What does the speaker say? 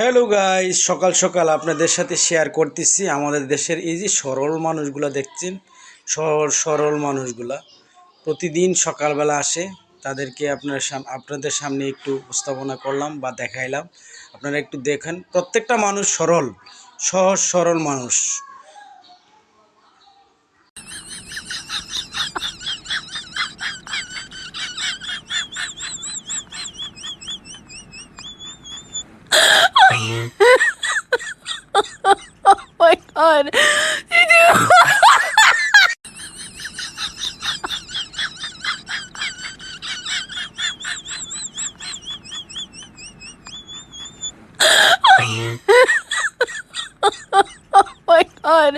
Hello guys, সকাল সকাল আপনাদের সাথে শেয়ার করতেছি আমাদের দেশের এই যে সরল মানুষগুলো দেখছেন। সরল সরল মানুষগুলা প্রতিদিন সকালবেলা আসে, তাদেরকে আপনাদের সামনে একটু উপস্থাপনা করলাম বা দেখাইলাম। আপনারা একটু দেখেন, প্রত্যেকটা মানুষ সরল, সহজ সরল মানুষ। My God. Did you? Oh my God.